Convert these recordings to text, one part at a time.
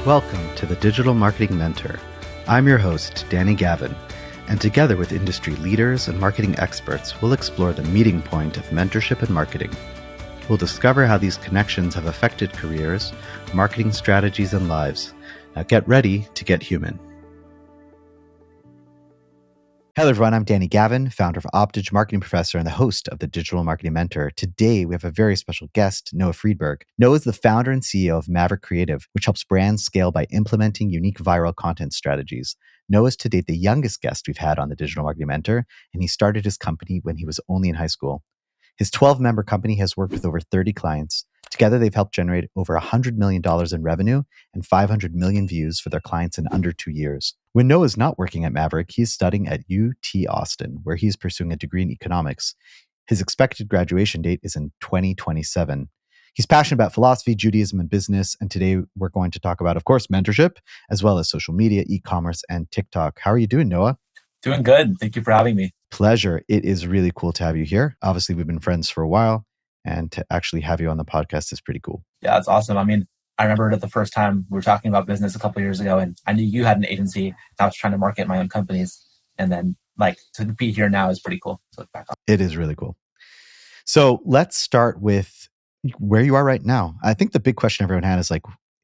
Welcome to the Digital Marketing Mentor. I'm your host, Danny Gavin, and together with industry leaders and marketing experts, we'll explore the meeting point of mentorship and marketing. We'll discover how these connections have affected careers, marketing strategies, and lives. Now get ready to get human. Hello everyone, I'm Danny Gavin, founder of Optage Marketing Professor and the host of the Digital Marketing Mentor. Today, we have a very special guest, Noah Friedberg. Noah is the founder and CEO of Maverick Creative, which helps brands scale by implementing unique viral content strategies. Noah is to date the youngest guest we've had on the Digital Marketing Mentor, and he started his company when he was only in high school. His 12-member company has worked with over 30 clients. Together, they've helped generate over $100 million in revenue and 500 million views for their clients in under 2 years. When Noah is not working at Maverick, he's studying at UT Austin, where he's pursuing a degree in economics. His expected graduation date is in 2027. He's passionate about philosophy, Judaism, and business. And today we're going to talk about, of course, mentorship, as well as social media, e-commerce, and TikTok. How are you doing, Noah? Doing good. Thank you for having me. Pleasure. It is really cool to have you here. Obviously, we've been friends for a while, and to actually have you on the podcast is pretty cool. Yeah, that's awesome. I mean, I remember it the first time we were talking about business a couple of years ago, and I knew you had an agency. And I was trying to market my own companies, and then to be here now is pretty cool. So back on. It is really cool. So let's start with where you are right now. I think the big question everyone had is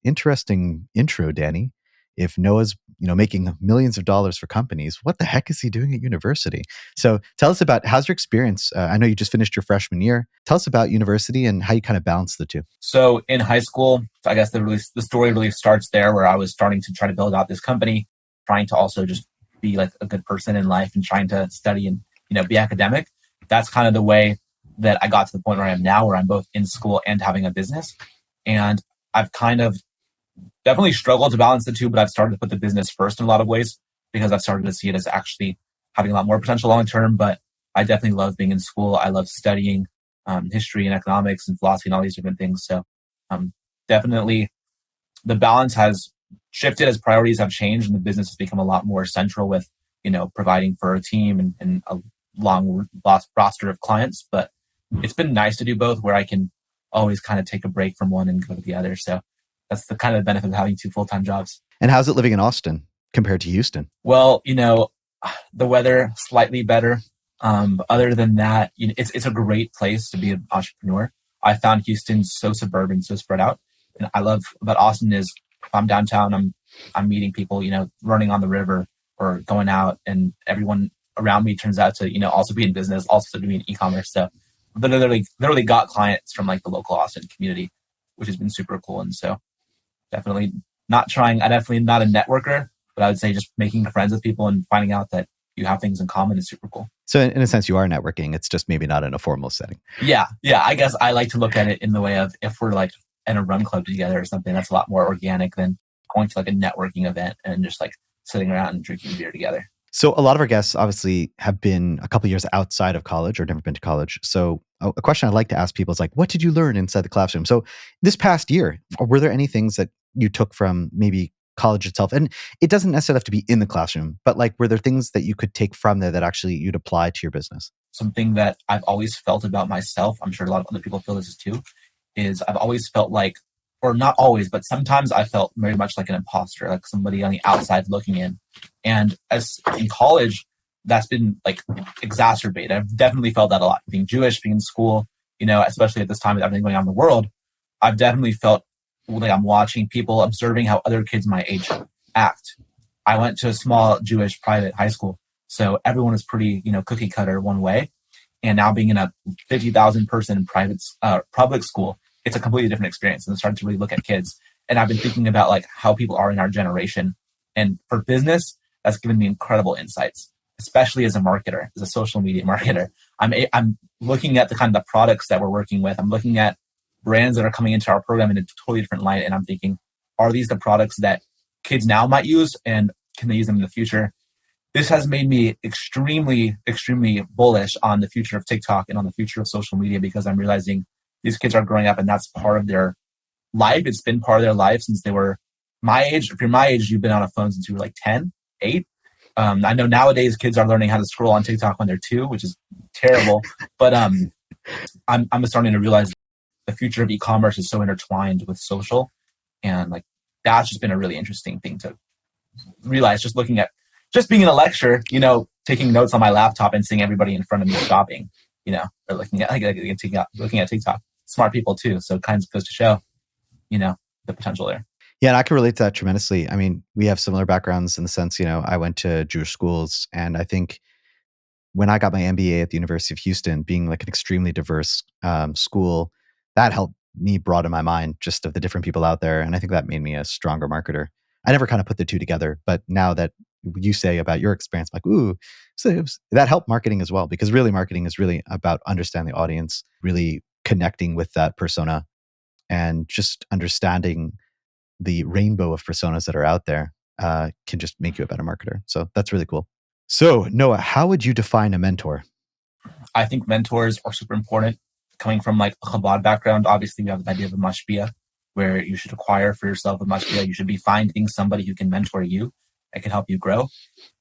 interesting intro, Danny. If Noah's making millions of dollars for companies, what the heck is he doing at university? So tell us about, how's your experience? I know you just finished your freshman year. Tell us about university and how you kind of balance the two. So in high school, I guess the story really starts there, where I was starting to try to build out this company, trying to also just be like a good person in life and trying to study and be academic. That's kind of the way that I got to the point where I am now, where I'm both in school and having a business. And I've kind of definitely struggled to balance the two, but I've started to put the business first in a lot of ways because I've started to see it as actually having a lot more potential long term. But I definitely love being in school. I love studying history and economics and philosophy and all these different things. So definitely the balance has shifted as priorities have changed, and the business has become a lot more central with providing for a team and a long roster of clients. But it's been nice to do both, where I can always kind of take a break from one and go to the other. So that's the kind of benefit of having two full-time jobs. And how's it living in Austin compared to Houston? Well, the weather slightly better. Other than that, it's a great place to be an entrepreneur. I found Houston so suburban, so spread out. And I love about Austin is if I'm downtown, I'm meeting people, running on the river or going out, and everyone around me turns out to, also be in business, also doing e-commerce. So literally got clients from like the local Austin community, which has been super cool. And so definitely not a networker, but I would say just making friends with people and finding out that you have things in common is super cool. So in a sense, you are networking. It's just maybe not in a formal setting. Yeah. I guess I like to look at it in the way of, if we're like in a run club together or something, that's a lot more organic than going to like a networking event and just like sitting around and drinking beer together. So a lot of our guests obviously have been a couple of years outside of college or never been to college. So a question I'd like to ask people is what did you learn inside the classroom? So this past year, were there any things that you took from maybe college itself? And it doesn't necessarily have to be in the classroom, but were there things that you could take from there that actually you'd apply to your business? Something that I've always felt about myself, I'm sure a lot of other people feel this too, is I've always felt like, or not always, but sometimes I felt very much like an imposter, like somebody on the outside looking in. And as in college, that's been exacerbated. I've definitely felt that a lot. Being Jewish, being in school, especially at this time with everything going on in the world, I've definitely felt like I'm watching people, observing how other kids my age act. I went to a small Jewish private high school, so everyone is pretty, cookie cutter one way. And now being in a 50,000 person private public school, it's a completely different experience. And I started to really look at kids. And I've been thinking about how people are in our generation. And for business, that's given me incredible insights, especially as a marketer, as a social media marketer. I'm looking at the kind of the products that we're working with. I'm looking at brands that are coming into our program in a totally different light. And I'm thinking, are these the products that kids now might use? And can they use them in the future? This has made me extremely, extremely bullish on the future of TikTok and on the future of social media, because I'm realizing these kids are growing up and that's part of their life. It's been part of their life since they were my age. If you're my age, you've been on a phone since you were 10, 8. I know nowadays kids are learning how to scroll on TikTok when they're 2, which is terrible. But I'm starting to realize the future of e-commerce is so intertwined with social, and that's just been a really interesting thing to realize, just looking at, just being in a lecture, taking notes on my laptop and seeing everybody in front of me shopping, or looking at TikTok. Smart people too. So it kind of goes to show, the potential there. Yeah, and I can relate to that tremendously. I mean, we have similar backgrounds in the sense, I went to Jewish schools, and I think when I got my MBA at the University of Houston, being like an extremely diverse school, that helped me broaden my mind just of the different people out there. And I think that made me a stronger marketer. I never kind of put the two together, but now that you say about your experience, I'm like, ooh, so that helped marketing as well, because really marketing is really about understanding the audience, really connecting with that persona, and just understanding the rainbow of personas that are out there can just make you a better marketer. So that's really cool. So, Noah, how would you define a mentor? I think mentors are super important. Coming from like a Chabad background, obviously we have the idea of a mashpia, where you should acquire for yourself a mashpia. You should be finding somebody who can mentor you, that can help you grow.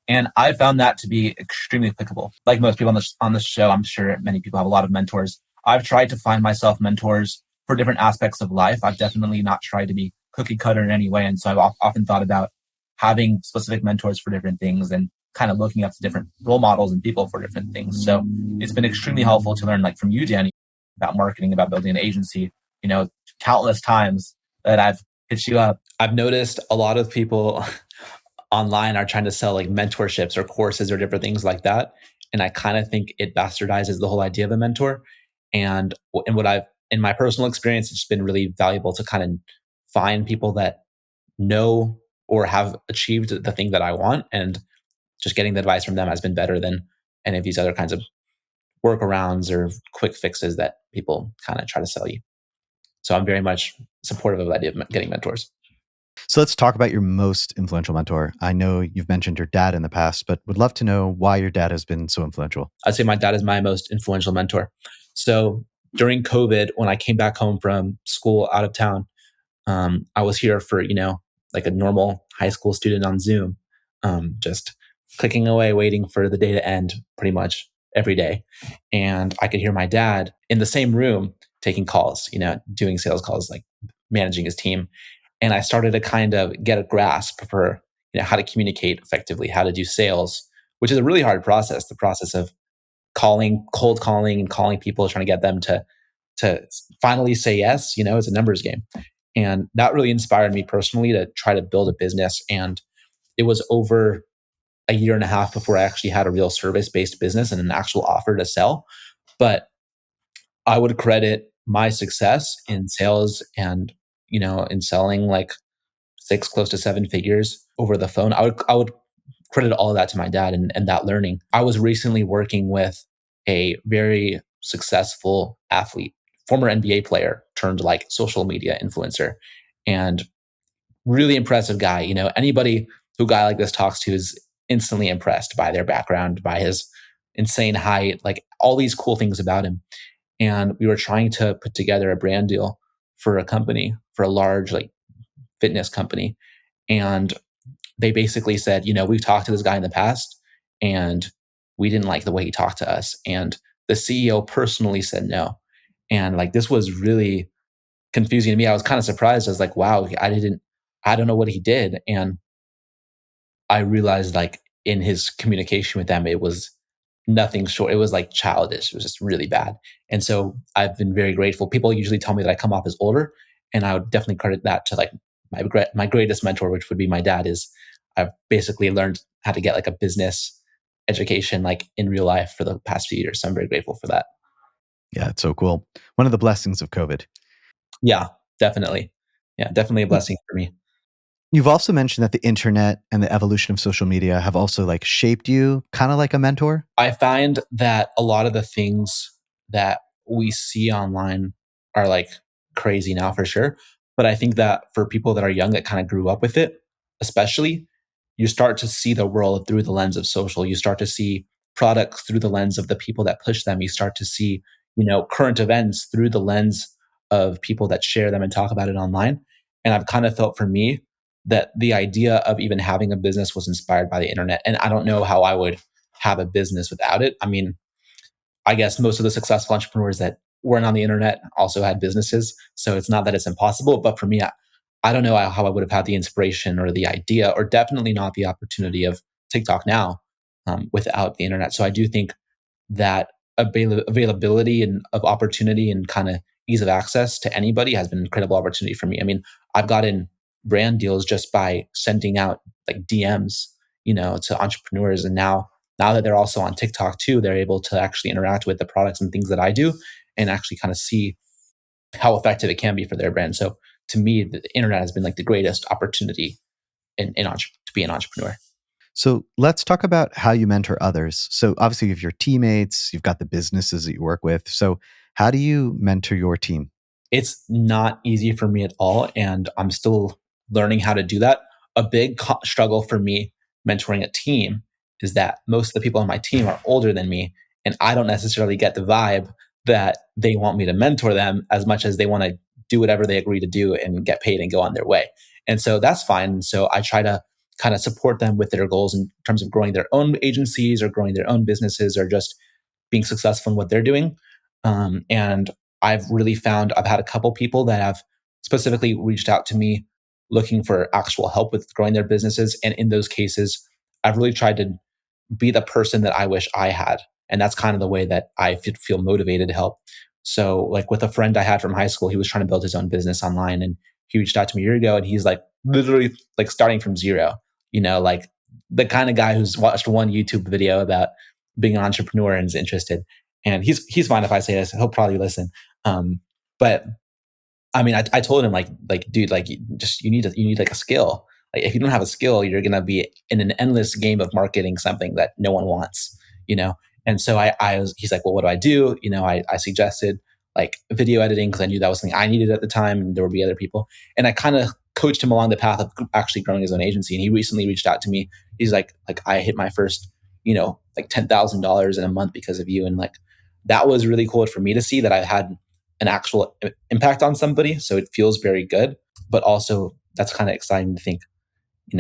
And I found that to be extremely applicable. Like most people on this show, I'm sure many people have a lot of mentors. I've tried to find myself mentors for different aspects of life. I've definitely not tried to be cookie cutter in any way. And so I've often thought about having specific mentors for different things and kind of looking up to different role models and people for different things. So it's been extremely helpful to learn, like from you, Danny, about marketing, about building an agency, countless times that I've hit you up. I've noticed a lot of people online are trying to sell like mentorships or courses or different things like that. And I kind of think it bastardizes the whole idea of a mentor. And in my personal experience, it's been really valuable to kind of find people that know or have achieved the thing that I want, and just getting the advice from them has been better than any of these other kinds of workarounds or quick fixes that people kind of try to sell you. So I'm very much supportive of the idea of getting mentors. So let's talk about your most influential mentor. I know you've mentioned your dad in the past, but would love to know why your dad has been so influential. I'd say my dad is my most influential mentor. So during COVID, when I came back home from school out of town, I was here for, like a normal high school student on Zoom, just clicking away, waiting for the day to end pretty much every day. And I could hear my dad in the same room taking calls, doing sales calls, like managing his team. And I started to kind of get a grasp for, how to communicate effectively, how to do sales, which is a really hard process, the process of cold calling and calling people, trying to get them to finally say yes. It's a numbers game. And that really inspired me personally to try to build a business. And it was over a year and a half before I actually had a real service-based business and an actual offer to sell. But I would credit my success in sales and, in selling like 6, close to 7 figures over the phone. I would credit all of that to my dad and that learning. I was recently working with a very successful athlete, former NBA player turned like social media influencer, and really impressive guy. Anybody who a guy like this talks to is instantly impressed by their background, by his insane height, like all these cool things about him. And we were trying to put together a brand deal for a company, for a large like fitness company. And they basically said, we've talked to this guy in the past and we didn't like the way he talked to us. And the CEO personally said no. And like, this was really confusing to me. I was kind of surprised. I was like, wow, I don't know what he did. And I realized like in his communication with them, it was nothing short. It was like childish. It was just really bad. And so I've been very grateful. People usually tell me that I come off as older, and I would definitely credit that to like my greatest mentor, which would be my dad. Is I've basically learned how to get like a business education like in real life for the past few years. So I'm very grateful for that. Yeah, it's so cool. One of the blessings of COVID. Yeah, definitely. Yeah, definitely a blessing for me. You've also mentioned that the internet and the evolution of social media have also like shaped you kind of like a mentor. I find that a lot of the things that we see online are like crazy now for sure. But I think that for people that are young that kind of grew up with it, especially, you start to see the world through the lens of social. You start to see products through the lens of the people that push them. You start to see, current events through the lens of people that share them and talk about it online. And I've kind of felt for me that the idea of even having a business was inspired by the internet. And I don't know how I would have a business without it. I mean, I guess most of the successful entrepreneurs that weren't on the internet also had businesses. So it's not that it's impossible. But for me, I don't know how I would have had the inspiration or the idea, or definitely not the opportunity of TikTok now, without the internet. So I do think that availability and of opportunity and kind of ease of access to anybody has been an incredible opportunity for me. I mean, I've gotten brand deals just by sending out like DMs, to entrepreneurs. And now that they're also on TikTok too, they're able to actually interact with the products and things that I do and actually kind of see how effective it can be for their brand. So to me, the internet has been like the greatest opportunity to be an entrepreneur. So let's talk about how you mentor others. So obviously you have your teammates, you've got the businesses that you work with. So how do you mentor your team? It's not easy for me at all. And I'm still learning how to do that. A big struggle for me mentoring a team is that most of the people on my team are older than me. And I don't necessarily get the vibe that they want me to mentor them as much as they want to do whatever they agree to do and get paid and go on their way. And so that's fine. So I try to kind of support them with their goals in terms of growing their own agencies or growing their own businesses or just being successful in what they're doing. And I've really found I've had a couple people that have specifically reached out to me looking for actual help with growing their businesses. And in those cases, I've really tried to be the person that I wish I had. And that's kind of the way that I feel motivated to help. So, like with a friend I had from high school, he was trying to build his own business online and he reached out to me a year ago and he's like literally like starting from zero, like the kind of guy who's watched one YouTube video about being an entrepreneur and is interested. And he's fine if I say this, he'll probably listen. But I mean, I told him like, dude, like you need like a skill. Like if you don't have a skill, you're gonna be in an endless game of marketing something that no one wants, you know. And so he's like, well, what do I do? I suggested like video editing because I knew that was something I needed at the time, and there would be other people. And I kind of coached him along the path of actually growing his own agency. And he recently reached out to me. He's like I hit my first, like $10,000 in a month because of you, and like that was really cool for me to see that I had an actual impact on somebody. So it feels very good, but also that's kind of exciting to think, I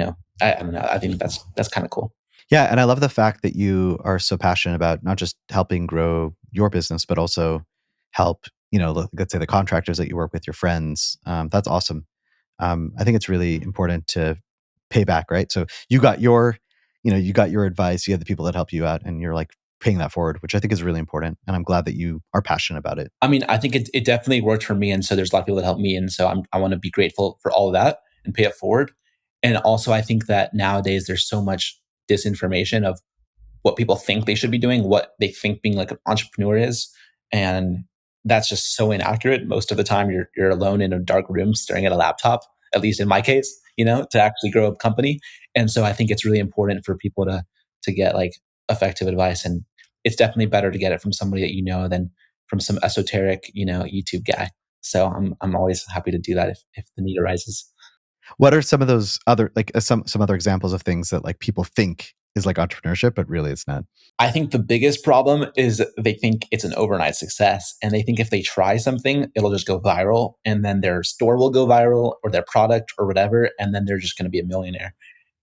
don't know. I think that's kind of cool. Yeah. And I love the fact that you are so passionate about not just helping grow your business, but also help, let's say the contractors that you work with, your friends. That's awesome. I think it's really important to pay back, right? So you got your advice, you had the people that help you out, and you're like paying that forward, which I think is really important. And I'm glad that you are passionate about it. I mean, I think it definitely worked for me. And so there's a lot of people that help me. And so I want to be grateful for all of that and pay it forward. And also, I think that nowadays there's so much disinformation of what people think they should be doing, what they think being like an entrepreneur is. And that's just so inaccurate. Most of the time you're alone in a dark room staring at a laptop, at least in my case, to actually grow a company. And so I think it's really important for people to get like effective advice. And it's definitely better to get it from somebody that than from some esoteric, YouTube guy. So I'm always happy to do that if the need arises. What are some of those other some other examples of things that like people think is like entrepreneurship, but really it's not? I think the biggest problem is they think it's an overnight success, and they think if they try something, it'll just go viral, and then their store will go viral or their product or whatever, and then they're just going to be a millionaire.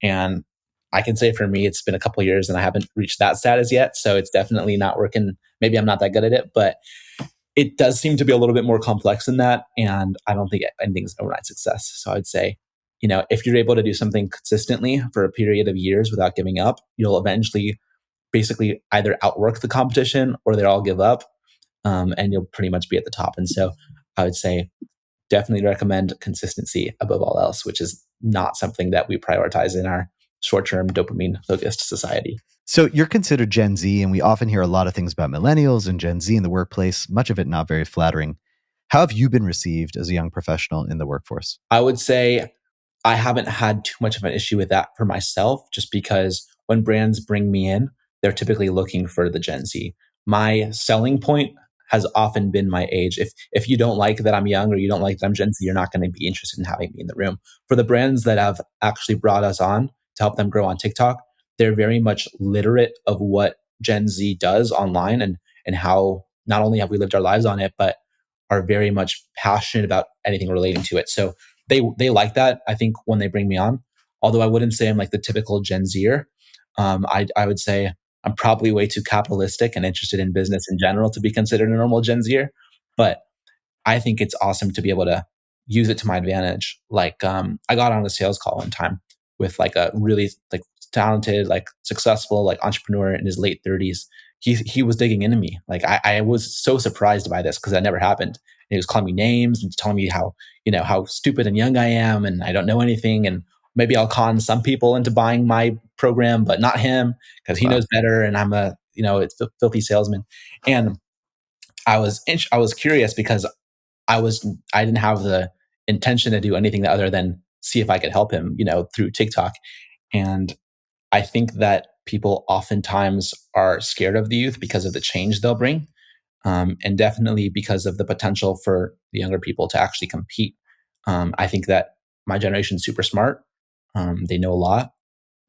And I can say for me, it's been a couple of years and I haven't reached that status yet. So it's definitely not working. Maybe I'm not that good at it, but it does seem to be a little bit more complex than that. And I don't think anything's an overnight success. So I'd say, if you're able to do something consistently for a period of years without giving up, you'll eventually basically either outwork the competition or they all give up, and you'll pretty much be at the top. And so I would say definitely recommend consistency above all else, which is not something that we prioritize in our short-term dopamine-focused society. So you're considered Gen Z, and we often hear a lot of things about millennials and Gen Z in the workplace, much of it not very flattering. How have you been received as a young professional in the workforce? I would say I haven't had too much of an issue with that for myself, just because when brands bring me in, they're typically looking for the Gen Z. My selling point has often been my age. If you don't like that I'm young or you don't like that I'm Gen Z, you're not going to be interested in having me in the room. For the brands that have actually brought us on to help them grow on TikTok, they're very much literate of what Gen Z does online and how not only have we lived our lives on it, but are very much passionate about anything relating to it. So they like that, I think, when they bring me on. Although I wouldn't say I'm like the typical Gen Zer. I would say I'm probably way too capitalistic and interested in business in general to be considered a normal Gen Zer. But I think it's awesome to be able to use it to my advantage. Like I got on a sales call one time with like a really like talented, like successful, like entrepreneur in his late 30s. He was digging into me. Like I was so surprised by this because that never happened. And he was calling me names and telling me how, how stupid and young I am and I don't know anything. And maybe I'll con some people into buying my program, but not him because he knows better. And I'm a, it's a filthy salesman. And I was curious because I didn't have the intention to do anything other than see if I could help him, through TikTok. And I think that people oftentimes are scared of the youth because of the change they'll bring, and definitely because of the potential for the younger people to actually compete. I think that my generation's super smart. They know a lot.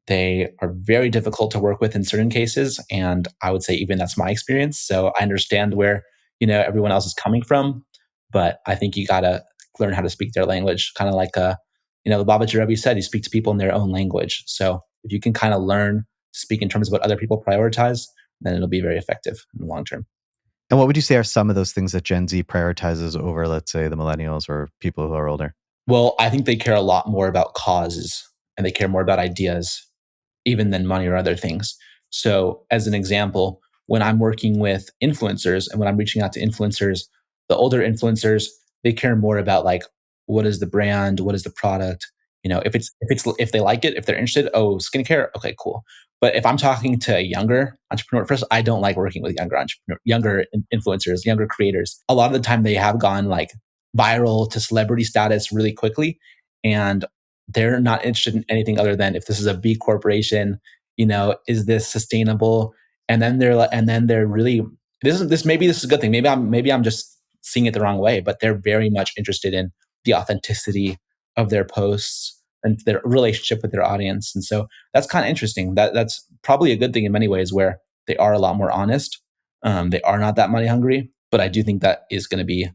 They are very difficult to work with in certain cases, and I would say even that's my experience. So I understand where everyone else is coming from, but I think you gotta learn how to speak their language, kind of like the Babaji Rebbe said, you speak to people in their own language. So if you can kind of learn to speak in terms of what other people prioritize, then it'll be very effective in the long term. And what would you say are some of those things that Gen Z prioritizes over, let's say, the millennials or people who are older? Well, I think they care a lot more about causes and they care more about ideas, even than money or other things. So, as an example, when I'm working with influencers and when I'm reaching out to influencers, the older influencers, they care more about like, what is the brand, what is the product, if they like it, if they're interested, oh, skincare, okay, cool. But if I'm talking to a younger entrepreneur, first, I don't like working with younger influencers, younger creators. A lot of the time, they have gone like viral to celebrity status really quickly, and they're not interested in anything other than if this is a B corporation, is this sustainable? And then they're really maybe this is a good thing. Maybe I'm just seeing it the wrong way, but they're very much interested in the authenticity of their posts and their relationship with their audience. And so that's kind of interesting. That's probably a good thing in many ways where they are a lot more honest. They are not that money hungry, but I do think that is going to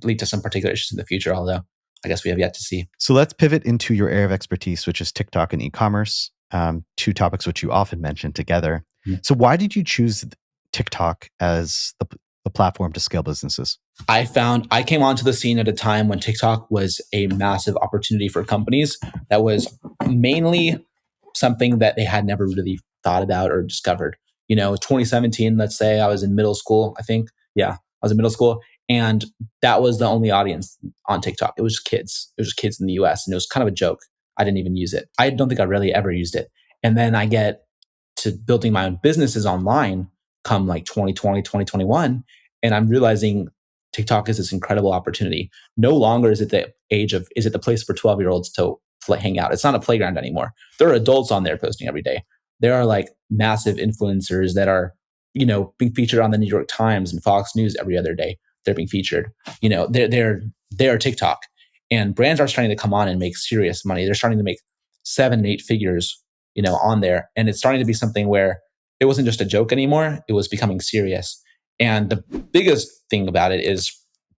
lead to some particular issues in the future, although I guess we have yet to see. So let's pivot into your area of expertise, which is TikTok and e-commerce, two topics which you often mention together. Mm-hmm. So why did you choose TikTok as the platform to scale businesses? I came onto the scene at a time when TikTok was a massive opportunity for companies that was mainly something that they had never really thought about or discovered. 2017, let's say I was in middle school, I think. Yeah, I was in middle school. And that was the only audience on TikTok. It was just kids. It was just kids in the US. And it was kind of a joke. I didn't even use it. I don't think I really ever used it. And then I get to building my own businesses online come like 2020, 2021. And I'm realizing TikTok is this incredible opportunity. No longer is it the place for 12-year-olds to hang out. It's not a playground anymore. There are adults on there posting every day. There are like massive influencers that are, being featured on the New York Times and Fox News every other day. They're being featured. They're TikTok. And brands are starting to come on and make serious money. They're starting to make 7 and 8 figures, on there. And it's starting to be something where it wasn't just a joke anymore. It was becoming serious. And the biggest thing about it is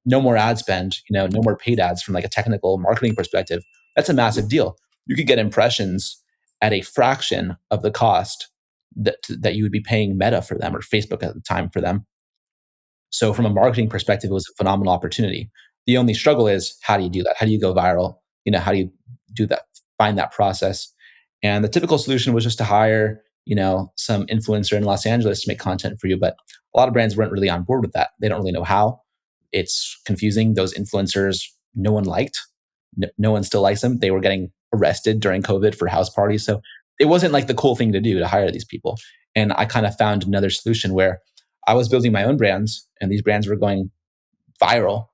no more ad spend, no more paid ads from like a technical marketing perspective. That's a massive deal. You could get impressions at a fraction of the cost that you would be paying Meta for them or Facebook at the time for them. So from a marketing perspective, it was a phenomenal opportunity. The only struggle is, how do you do that? How do you go viral? How do you do that? Find that process. And the typical solution was just to hire, some influencer in Los Angeles to make content for you. But a lot of brands weren't really on board with that. They don't really know how. It's confusing. Those influencers, no one liked. No one still likes them. They were getting arrested during COVID for house parties. So it wasn't like the cool thing to do to hire these people. And I kind of found another solution where I was building my own brands and these brands were going viral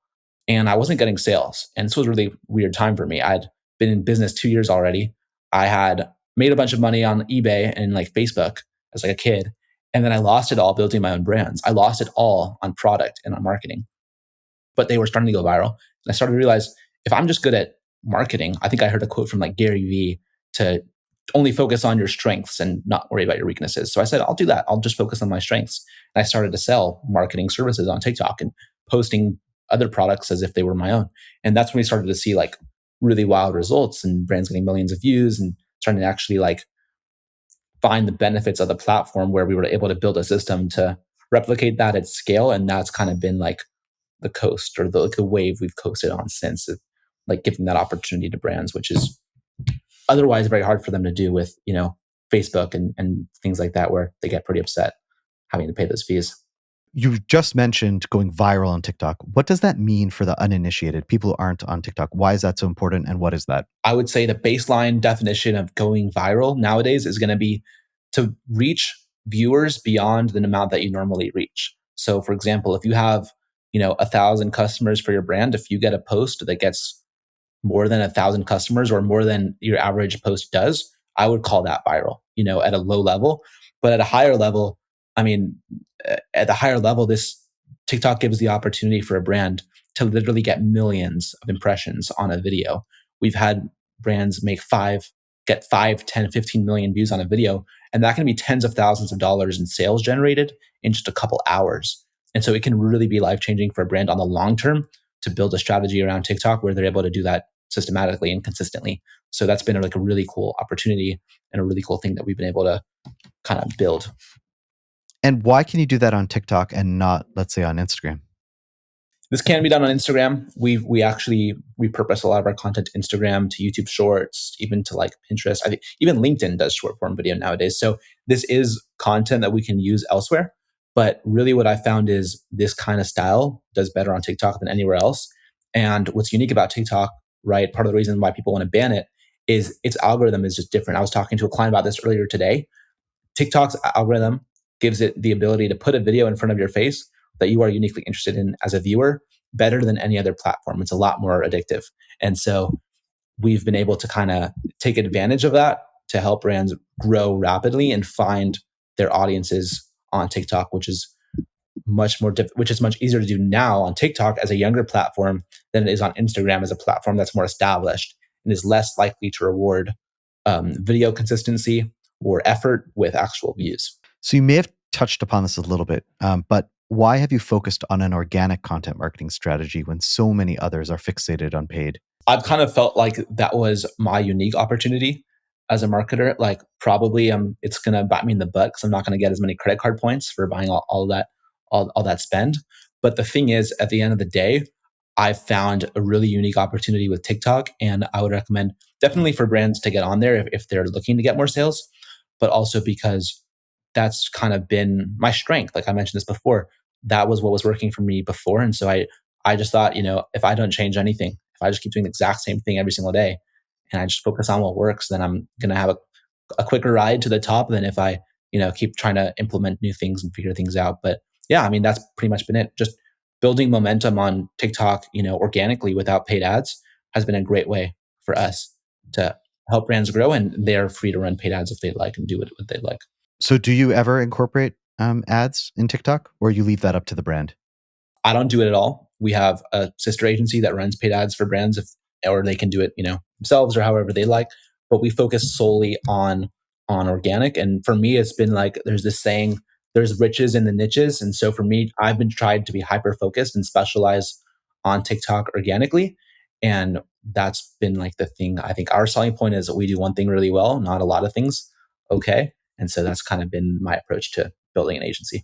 and I wasn't getting sales. And this was a really weird time for me. I'd been in business 2 years already. I had made a bunch of money on eBay and like Facebook as like a kid. And then I lost it all building my own brands. I lost it all on product and on marketing, but they were starting to go viral. And I started to realize if I'm just good at marketing, I think I heard a quote from like Gary Vee to only focus on your strengths and not worry about your weaknesses. So I said, I'll do that. I'll just focus on my strengths. And I started to sell marketing services on TikTok and posting other products as if they were my own. And that's when we started to see like really wild results and brands getting millions of views and starting to actually like find the benefits of the platform where we were able to build a system to replicate that at scale. And that's kind of been like the coast or the wave we've coasted on since. like giving that opportunity to brands, which is otherwise very hard for them to do with, Facebook and things like that, where they get pretty upset having to pay those fees. You just mentioned going viral on TikTok. What does that mean for the uninitiated, people who aren't on TikTok? Why is that so important, and what is that? I would say the baseline definition of going viral nowadays is going to be to reach viewers beyond the amount that you normally reach. So, for example, if you have 1,000 customers for your brand, if you get a post that gets more than 1,000 customers or more than your average post does, I would call that viral, at a low level. But at a higher level, I mean, at the higher level, this TikTok gives the opportunity for a brand to literally get millions of impressions on a video. We've had brands get 5, 10, 15 million views on a video, and that can be tens of thousands of dollars in sales generated in just a couple hours. And so it can really be life-changing for a brand on the long term to build a strategy around TikTok where they're able to do that systematically and consistently. So that's been like a really cool opportunity and a really cool thing that we've been able to kind of build. And why can you do that on TikTok and not, let's say, on Instagram? This can be done on Instagram. We actually repurpose a lot of our content to Instagram, to YouTube Shorts, even to like Pinterest. I think even LinkedIn does short form video nowadays. So this is content that we can use elsewhere. But really what I found is this kind of style does better on TikTok than anywhere else. And what's unique about TikTok, right? Part of the reason why people want to ban it is its algorithm is just different. I was talking to a client about this earlier today. TikTok's algorithm gives it the ability to put a video in front of your face that you are uniquely interested in as a viewer better than any other platform. It's a lot more addictive. And so we've been able to kind of take advantage of that to help brands grow rapidly and find their audiences on TikTok, which is much easier to do now on TikTok as a younger platform than it is on Instagram as a platform that's more established and is less likely to reward video consistency or effort with actual views. So you may have touched upon this a little bit, but why have you focused on an organic content marketing strategy when so many others are fixated on paid? I've kind of felt like that was my unique opportunity as a marketer. Like probably it's going to bite me in the butt because I'm not going to get as many credit card points for buying all that spend. But the thing is, at the end of the day, I found a really unique opportunity with TikTok, and I would recommend definitely for brands to get on there if they're looking to get more sales, but also because that's kind of been my strength. Like I mentioned this before, that was what was working for me before. And so I just thought, if I don't change anything, if I just keep doing the exact same thing every single day and I just focus on what works, then I'm going to have a quicker ride to the top than if I, keep trying to implement new things and figure things out. But yeah, I mean, that's pretty much been it. Just building momentum on TikTok, organically without paid ads has been a great way for us to help brands grow, and they're free to run paid ads if they like and do what they like. So do you ever incorporate ads in TikTok, or you leave that up to the brand? I don't do it at all. We have a sister agency that runs paid ads for brands, or they can do it, themselves or however they like. But we focus solely on organic. And for me, it's been like there's this saying, there's riches in the niches. And so for me, I've been trying to be hyper focused and specialize on TikTok organically. And that's been like the thing. I think our selling point is that we do one thing really well, not a lot of things okay. And so that's kind of been my approach to building an agency.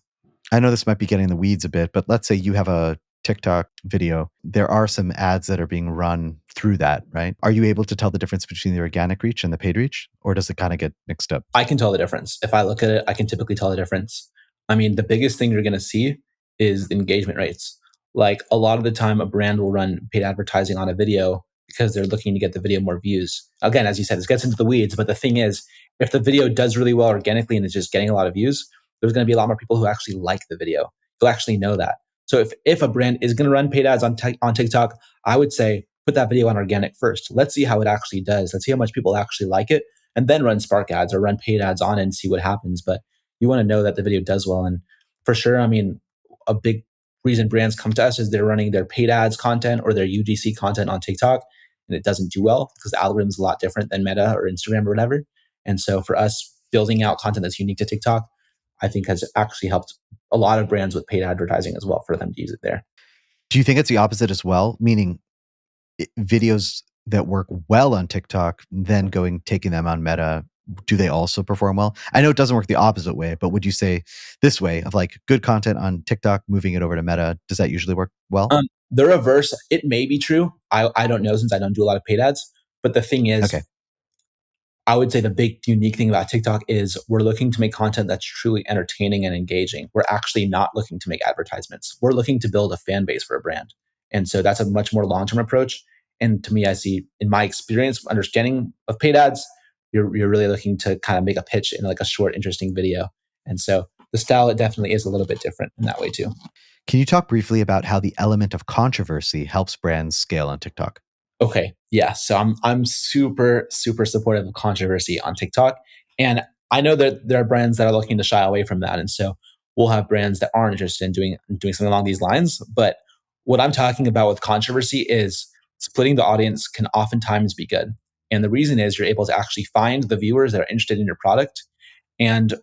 I know this might be getting in the weeds a bit, but let's say you have a TikTok video. There are some ads that are being run through that, right? Are you able to tell the difference between the organic reach and the paid reach, or does it kind of get mixed up? I can tell the difference. If I look at it, I can typically tell the difference. I mean, the biggest thing you're going to see is the engagement rates. Like a lot of the time, a brand will run paid advertising on a video because they're looking to get the video more views. Again, as you said, this gets into the weeds, but the thing is, if the video does really well organically and is just getting a lot of views, there's going to be a lot more people who actually like the video. You'll actually know that. So if a brand is going to run paid ads on TikTok, I would say put that video on organic first. Let's see how it actually does. Let's see how much people actually like it, and then run Spark ads or run paid ads on it and see what happens. But you want to know that the video does well. And for sure, I mean, a big reason brands come to us is they're running their paid ads content or their UGC content on TikTok, and it doesn't do well because the algorithm is a lot different than Meta or Instagram or whatever. And so for us, building out content that's unique to TikTok, I think has actually helped a lot of brands with paid advertising as well for them to use it there. Do you think it's the opposite as well? Meaning videos that work well on TikTok, then taking them on Meta, do they also perform well? I know it doesn't work the opposite way, but would you say this way of like good content on TikTok, moving it over to Meta, does that usually work well? The reverse, it may be true. I don't know since I don't do a lot of paid ads. But the thing is, Okay. I would say the big unique thing about TikTok is we're looking to make content that's truly entertaining and engaging. We're actually not looking to make advertisements. We're looking to build a fan base for a brand. And so that's a much more long-term approach. And to me, I see in my experience, understanding of paid ads, you're really looking to kind of make a pitch in like a short, interesting video. And so the style, it definitely is a little bit different in that way too. Can you talk briefly about how the element of controversy helps brands scale on TikTok? Okay, yeah. So I'm super supportive of controversy on TikTok, and I know that there are brands that are looking to shy away from that, and so we'll have brands that aren't interested in doing something along these lines. But what I'm talking about with controversy is splitting the audience can oftentimes be good, and the reason is you're able to actually find the viewers that are interested in your product, and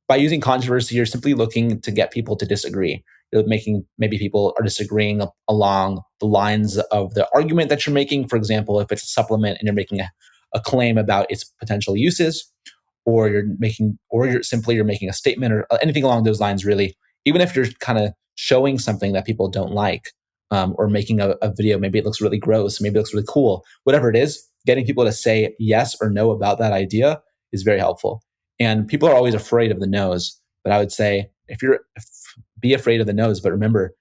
by using controversy, you're simply looking to get people to disagree. You're making maybe people are disagreeing along the lines of the argument that you're making. For example, if it's a supplement and you're making a claim about its potential uses, or you're making a statement or anything along those lines, really, even if you're kind of showing something that people don't like, or making a video, maybe it looks really gross, maybe it looks really cool, whatever it is, getting people to say yes or no about that idea is very helpful. And people are always afraid of the no's. But I would say be afraid of the no's, but remember,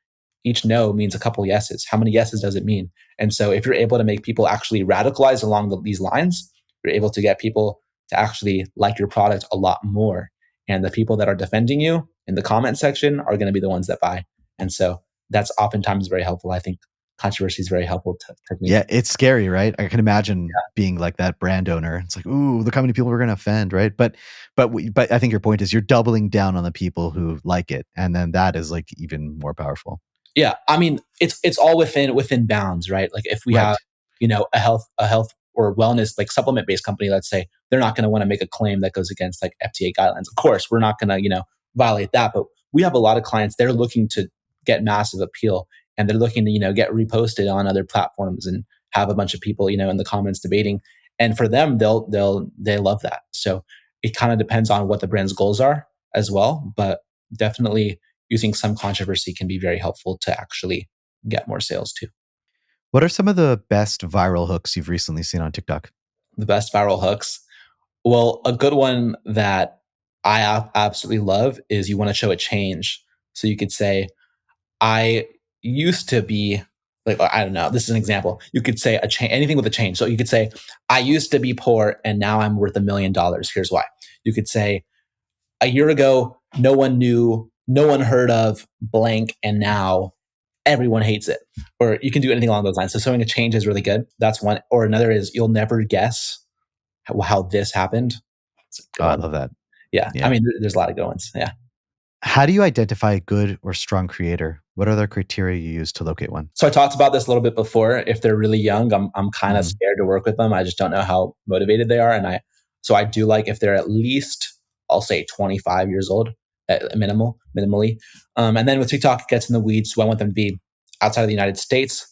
each no means a couple yeses. How many yeses does it mean? And so if you're able to make people actually radicalize along these lines, you're able to get people to actually like your product a lot more. And the people that are defending you in the comment section are going to be the ones that buy. And so that's oftentimes very helpful. I think controversy is very helpful technique. Yeah, it's scary, right? I can imagine being like that brand owner. It's like, ooh, look how many people we're going to offend, right? But I think your point is you're doubling down on the people who like it, and then that is like even more powerful. Yeah, I mean, it's all within bounds, right? Like if we have, a health or wellness like supplement based company, let's say, they're not going to want to make a claim that goes against like FDA guidelines. Of course, we're not going to violate that, but we have a lot of clients, they're looking to get massive appeal, and they're looking to get reposted on other platforms and have a bunch of people in the comments debating, and for them they love that. So it kind of depends on what the brand's goals are as well, but definitely using some controversy can be very helpful to actually get more sales too. What are some of the best viral hooks you've recently seen on TikTok? The best viral hooks. Well, a good one that I absolutely love is you want to show a change. So you could say, I used to be like, I don't know, this is an example. You could say anything with a change. So you could say, I used to be poor and now I'm worth $1 million. Here's why. You could say, a year ago, no one knew, no one heard of blank, and now everyone hates it. Or you can do anything along those lines. So showing a change is really good. That's one. Or another is you'll never guess how this happened. It's a good Oh, I one. love that. Yeah. I mean, there's a lot of good ones. Yeah. How do you identify a good or strong creator? What are the criteria you use to locate one? So I talked about this a little bit before. If they're really young, I'm kind of scared to work with them. I just don't know how motivated they are. So I do like if they're at least, I'll say 25 years old at minimally. And then with TikTok, it gets in the weeds. So I want them to be outside of the United States.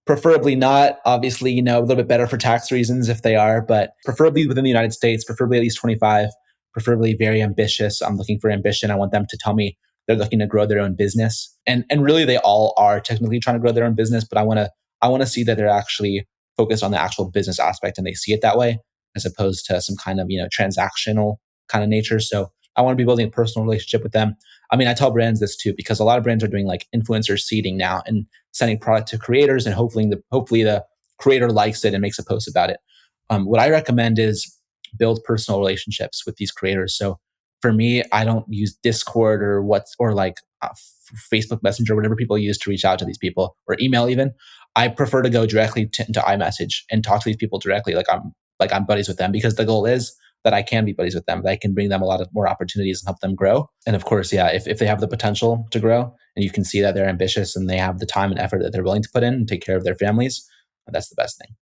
Preferably not, obviously, a little bit better for tax reasons if they are, but preferably within the United States, preferably at least 25, preferably very ambitious. I'm looking for ambition. I want them to tell me they're looking to grow their own business. And really they all are technically trying to grow their own business, but I want to see that they're actually focused on the actual business aspect and they see it that way as opposed to some kind of, transactional kind of nature. So I want to be building a personal relationship with them. I mean, I tell brands this too, because a lot of brands are doing like influencer seeding now and sending product to creators and hopefully the creator likes it and makes a post about it. What I recommend is build personal relationships with these creators. So for me, I don't use Discord or like Facebook Messenger, whatever people use to reach out to these people, or email even. I prefer to go directly into iMessage and talk to these people directly, like I'm buddies with them, because the goal is that I can be buddies with them, that I can bring them a lot of more opportunities and help them grow. And of course, yeah, if they have the potential to grow and you can see that they're ambitious and they have the time and effort that they're willing to put in and take care of their families, that's the best thing.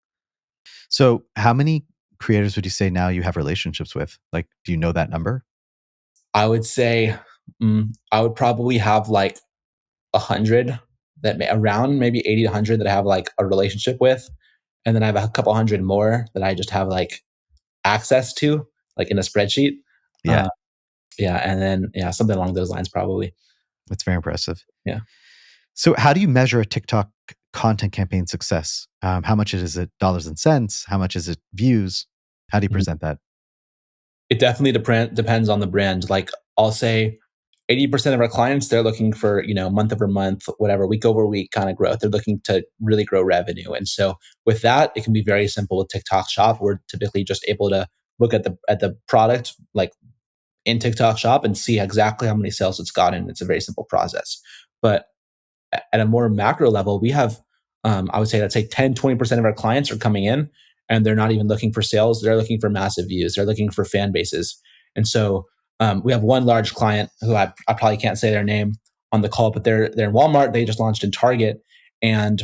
So how many creators would you say now you have relationships with? Like, do you know that number? I would say I would probably have like 100 around maybe 80 to 100 that I have like a relationship with. And then I have a couple hundred more that I just have like access to, like in a spreadsheet. Yeah. Yeah. And then, something along those lines, probably. That's very impressive. Yeah. So how do you measure a TikTok content campaign success? How much is it dollars and cents? How much is it views? How do you present that? It definitely depends on the brand. Like I'll say 80% of our clients, they're looking for, month over month, whatever, week over week kind of growth. They're looking to really grow revenue. And so with that, it can be very simple with TikTok Shop. We're typically just able to look at the product like in TikTok Shop and see exactly how many sales it's gotten. It's a very simple process. But at a more macro level, we have, I would say, let's say 10, 20% of our clients are coming in and they're not even looking for sales. They're looking for massive views. They're looking for fan bases. And so we have one large client who I probably can't say their name on the call, but they're in Walmart. They just launched in Target. And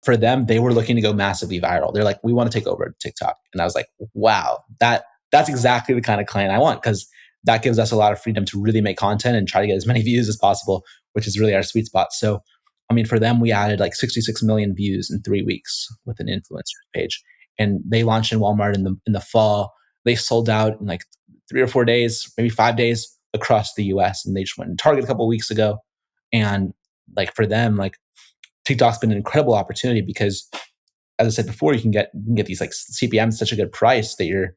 for them, they were looking to go massively viral. They're like, we want to take over TikTok. And I was like, wow, that's exactly the kind of client I want, because that gives us a lot of freedom to really make content and try to get as many views as possible, which is really our sweet spot. So, I mean, for them, we added like 66 million views in 3 weeks with an influencer page. And they launched in Walmart in the fall. They sold out in like 3 or 4 days, maybe 5 days across the US. And they just went to Target a couple of weeks ago. And like for them, like TikTok's been an incredible opportunity because, as I said before, you can get these like CPMs at such a good price that you're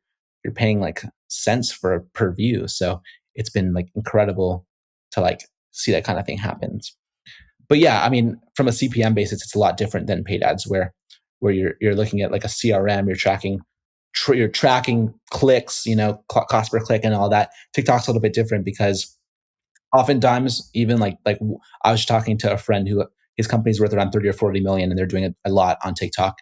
paying like cents for per view. So it's been like incredible to like see that kind of thing happen. But yeah, I mean, from a CPM basis, it's a lot different than paid ads, where you're looking at like a CRM, you're tracking clicks, cost per click and all that. TikTok's a little bit different because oftentimes, even like I was talking to a friend who his company's worth around 30 or 40 million and they're doing a lot on TikTok.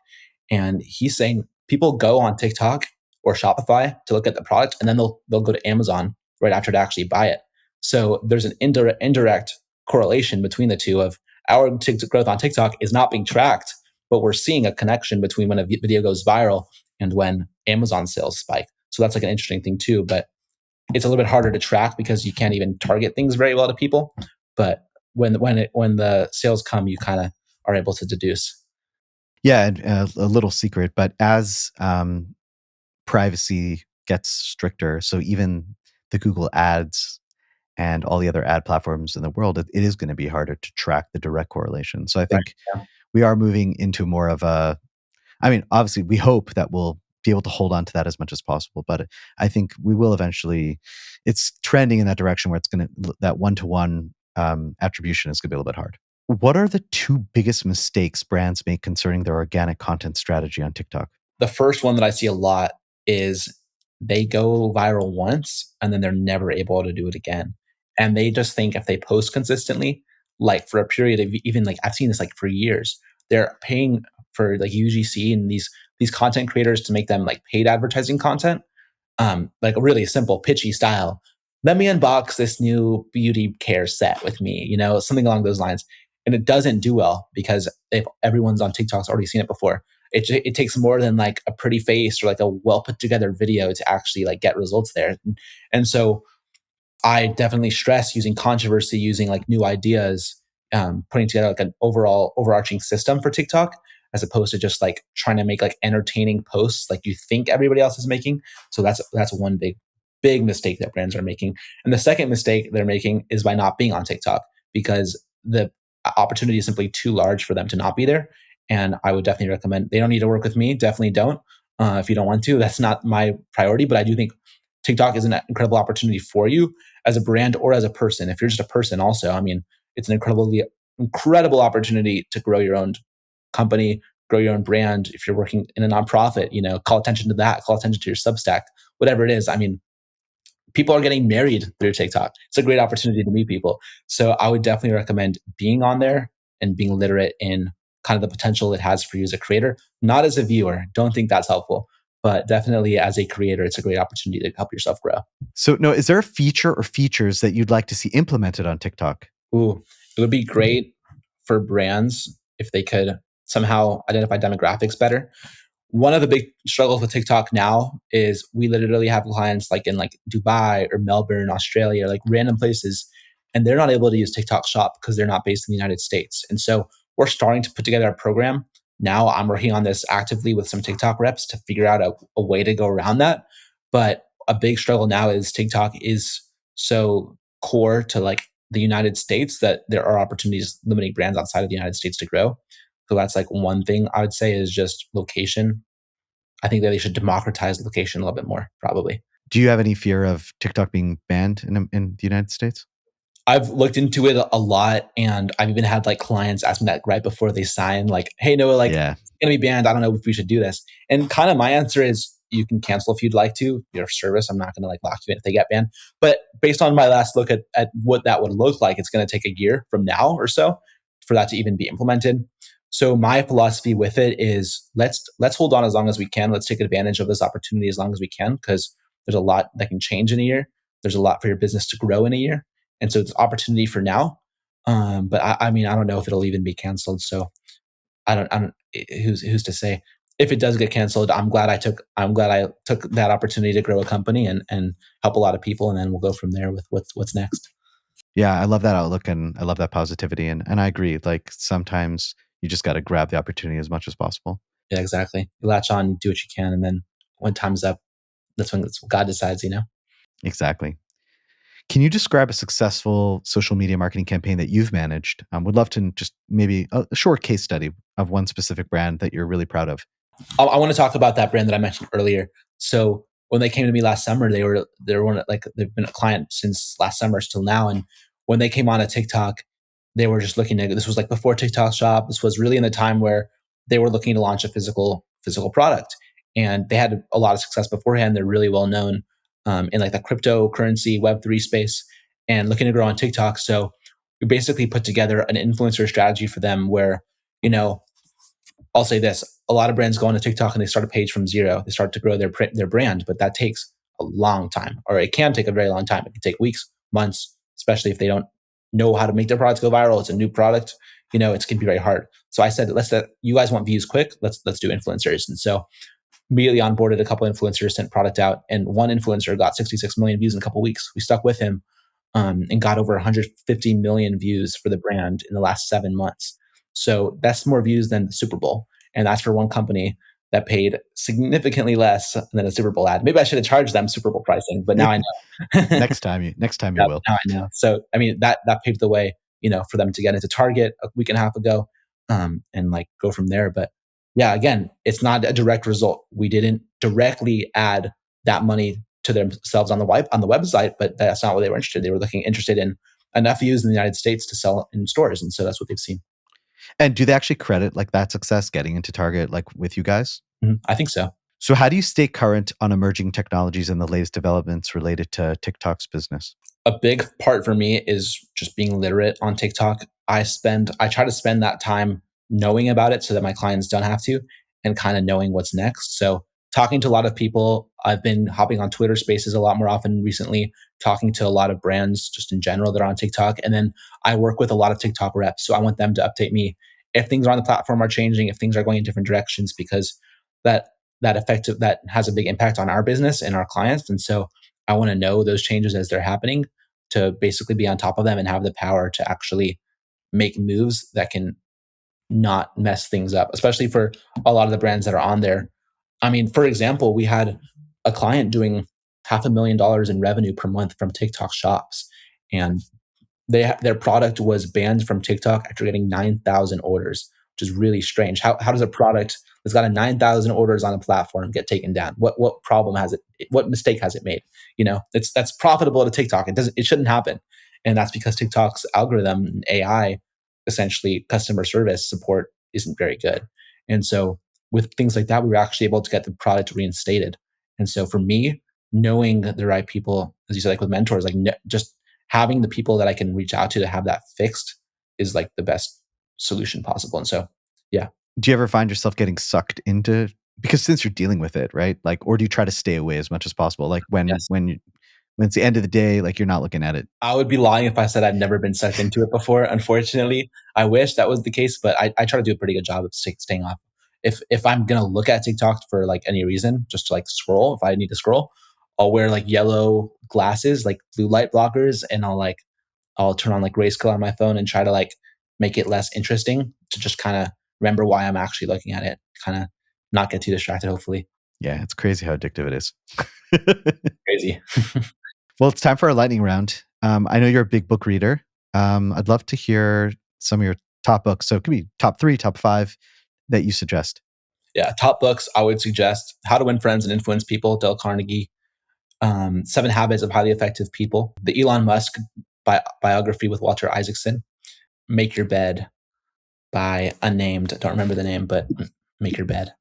And he's saying people go on TikTok or Shopify to look at the product, and then they'll go to Amazon right after to actually buy it. So there's an indirect correlation between the two of our growth on TikTok is not being tracked, but we're seeing a connection between when a video goes viral and when Amazon sales spike. So that's like an interesting thing too. But it's a little bit harder to track because you can't even target things very well to people. But when the sales come, you kind of are able to deduce. Yeah, and a little secret, but as privacy gets stricter, so even the Google ads and all the other ad platforms in the world, it is going to be harder to track the direct correlation. So I think Right. we are moving into more of a, I mean, obviously we hope that we'll be able to hold on to that as much as possible, but I think we will eventually, it's trending in that direction where it's going to, that one-to-one attribution is going to be a little bit hard. What are the two biggest mistakes brands make concerning their organic content strategy on TikTok? The first one that I see a lot is they go viral once and then they're never able to do it again. And they just think if they post consistently, like for a period of even like I've seen this like for years, they're paying for like UGC and these content creators to make them like paid advertising content, like a really simple pitchy style. Let me unbox this new beauty care set with me, something along those lines. And it doesn't do well because if everyone's on TikTok's already seen it before. It takes more than like a pretty face or like a well put together video to actually like get results there. And so I definitely stress using controversy, using like new ideas, putting together like an overall overarching system for TikTok, as opposed to just like trying to make like entertaining posts like you think everybody else is making. So that's one big mistake that brands are making. And the second mistake they're making is by not being on TikTok, because the opportunity is simply too large for them to not be there. And I would definitely recommend, they don't need to work with me. Definitely don't. If you don't want to, that's not my priority. But I do think TikTok is an incredible opportunity for you as a brand or as a person. If you're just a person also, I mean, it's an incredible opportunity to grow your own company, grow your own brand. If you're working in a nonprofit, call attention to that, call attention to your Substack, whatever it is. I mean, people are getting married through TikTok. It's a great opportunity to meet people. So I would definitely recommend being on there and being literate in kind of the potential it has for you as a creator, not as a viewer. Don't think that's helpful, but definitely as a creator, it's a great opportunity to help yourself grow. So, no, is there a feature or features that you'd like to see implemented on TikTok? Ooh, it would be great for brands if they could somehow identify demographics better. One of the big struggles with TikTok now is we literally have clients like in like Dubai or Melbourne, Australia, like random places, and they're not able to use TikTok Shop because they're not based in the United States. And so we're starting to put together a program. Now I'm working on this actively with some TikTok reps to figure out a way to go around that. But a big struggle now is TikTok is so core to like the United States that there are opportunities limiting brands outside of the United States to grow. So that's like one thing I would say is just location. I think that they should democratize location a little bit more, probably. Do you have any fear of TikTok being banned in the United States? I've looked into it a lot, and I've even had like clients ask me that right before they sign, like, "Hey, Noah, like Yeah. it's gonna be banned. I don't know if we should do this." And kind of my answer is, you can cancel if you'd like to your service. I'm not gonna like lock you in if they get banned. But based on my last look at what that would look like, it's gonna take a year from now or so for that to even be implemented. So my philosophy with it is let's hold on as long as we can. Let's take advantage of this opportunity as long as we can, because there's a lot that can change in a year. There's a lot for your business to grow in a year. And so it's opportunity for now. But I mean, I don't know if it'll even be canceled. So I don't, who's to say? If it does get canceled, I'm glad I took that opportunity to grow a company and help a lot of people. And then we'll go from there with what's next. Yeah, I love that outlook and I love that positivity. And I agree. Like sometimes you just got to grab the opportunity as much as possible. Yeah, exactly. You latch on, do what you can. And then when time's up, that's when God decides, Exactly. Can you describe a successful social media marketing campaign that you've managed? Would love to just maybe a short case study of one specific brand that you're really proud of. I want to talk about that brand that I mentioned earlier. So when they came to me last summer, they were one, like they've been a client since last summer till now. And when they came on a TikTok, they were just looking at, this was like before TikTok Shop. This was really in the time where they were looking to launch a physical product, and they had a lot of success beforehand. They're really well known in like the cryptocurrency Web3 space, and looking to grow on TikTok. So we basically put together an influencer strategy for them where, I'll say this: a lot of brands go on to TikTok and they start a page from zero. They start to grow their brand, but that takes a long time, or it can take a very long time. It can take weeks, months, especially if they don't know how to make their products go viral. It's a new product, it can be very hard. So I said, you guys want views quick? Let's do influencers. And so immediately onboarded a couple influencers, sent product out, and one influencer got 66 million views in a couple weeks. We stuck with him and got over 150 million views for the brand in the last 7 months. So that's more views than the Super Bowl. And that's for one company that paid significantly less than a Super Bowl ad. Maybe I should have charged them Super Bowl pricing, but now I know. next time you Yeah, will. now I know. So I mean that paved the way, for them to get into Target a week and a half ago, and like go from there. But yeah, again, it's not a direct result. We didn't directly add that money to themselves on the website, but that's not what they were interested. They were interested in enough views in the United States to sell in stores, and so that's what they've seen. And do they actually credit like that success getting into Target like with you guys? I think so. So how do you stay current on emerging technologies and the latest developments related to TikTok's business? A big part for me is just being literate on TikTok. I try to spend that time knowing about it so that my clients don't have to, and kind of knowing what's next. So talking to a lot of people, I've been hopping on Twitter Spaces a lot more often recently, talking to a lot of brands just in general that are on TikTok. And then I work with a lot of TikTok reps. So I want them to update me if things on the platform are changing, if things are going in different directions, because that that has a big impact on our business and our clients. And so I want to know those changes as they're happening to basically be on top of them and have the power to actually make moves that can not mess things up, especially for a lot of the brands that are on there. I mean, for example, we had a client doing $500,000 in revenue per month from TikTok shops, and their product was banned from TikTok after getting 9,000 orders, which is really strange. How does a product that's got a 9,000 orders on a platform get taken down? What problem has it? What mistake has it made? That's profitable to TikTok. It shouldn't happen, and that's because TikTok's algorithm and AI, essentially customer service support, isn't very good. And so with things like that, we were actually able to get the product reinstated. And so for me, knowing the right people, as you said, like with mentors, like just having the people that I can reach out to have that fixed is like the best solution possible. And so, yeah. Do you ever find yourself getting sucked into, because since you're dealing with it, right? Like, or do you try to stay away as much as possible? Like when it's the end of the day, like you're not looking at it. I would be lying if I said I'd never been sucked into it before. Unfortunately, I wish that was the case, but I try to do a pretty good job of staying off. If I'm gonna look at TikTok for like any reason, just to like scroll, if I need to scroll, I'll wear like yellow glasses, like blue light blockers, and I'll turn on like grayscale on my phone and try to like make it less interesting to just kind of remember why I'm actually looking at it, kind of not get too distracted, hopefully. Yeah, it's crazy how addictive it is. Crazy. Well, it's time for our lightning round. I know you're a big book reader. I'd love to hear some of your top books. So it could be top 3, top 5 that you suggest. Yeah, top books, I would suggest How to Win Friends and Influence People, Dale Carnegie. 7 Habits of Highly Effective People, the Elon Musk biography with Walter Isaacson, Make Your Bed by unnamed, don't remember the name, but Make Your Bed.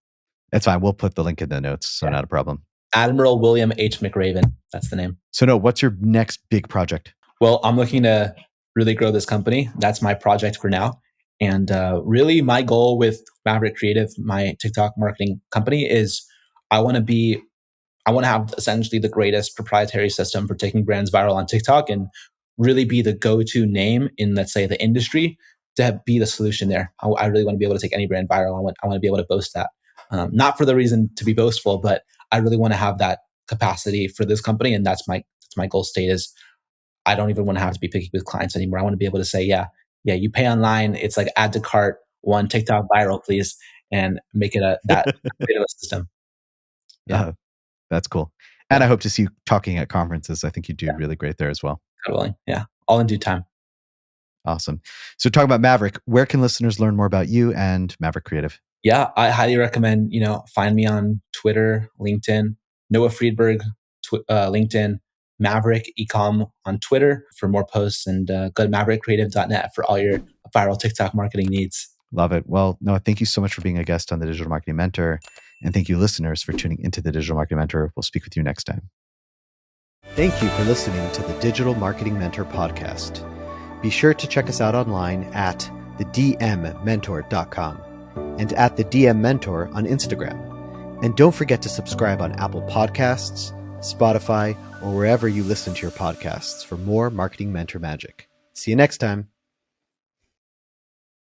That's fine. We'll put the link in the notes, so not a problem. Admiral William H. McRaven, that's the name. So Noah, what's your next big project? Well, I'm looking to really grow this company. That's my project for now. And really my goal with Maverick Creative, my TikTok marketing company, is I want to have essentially the greatest proprietary system for taking brands viral on TikTok and really be the go-to name in, let's say, the industry to be the solution there. I really want to be able to take any brand viral. I want to be able to boast that. Not for the reason to be boastful, but I really want to have that capacity for this company. And that's my goal state is I don't even want to have to be picky with clients anymore. I want to be able to say, yeah, you pay online. It's like add to cart, 1 TikTok viral, please, and make it that bit of a system. Yeah. That's cool. And I hope to see you talking at conferences. I think you do really great there as well. Totally. Yeah. All in due time. Awesome. So talking about Maverick, where can listeners learn more about you and Maverick Creative? Yeah, I highly recommend, find me on Twitter, LinkedIn, Noah Friedberg, LinkedIn, Maverick Ecom on Twitter for more posts, and go to maverickcreative.net for all your viral TikTok marketing needs. Love it. Well, Noah, thank you so much for being a guest on the Digital Marketing Mentor. And thank you, listeners, for tuning into the Digital Marketing Mentor. We'll speak with you next time. Thank you for listening to the Digital Marketing Mentor podcast. Be sure to check us out online at thedmmentor.com and at the DM Mentor on Instagram. And don't forget to subscribe on Apple Podcasts, Spotify, or wherever you listen to your podcasts for more marketing mentor magic. See you next time.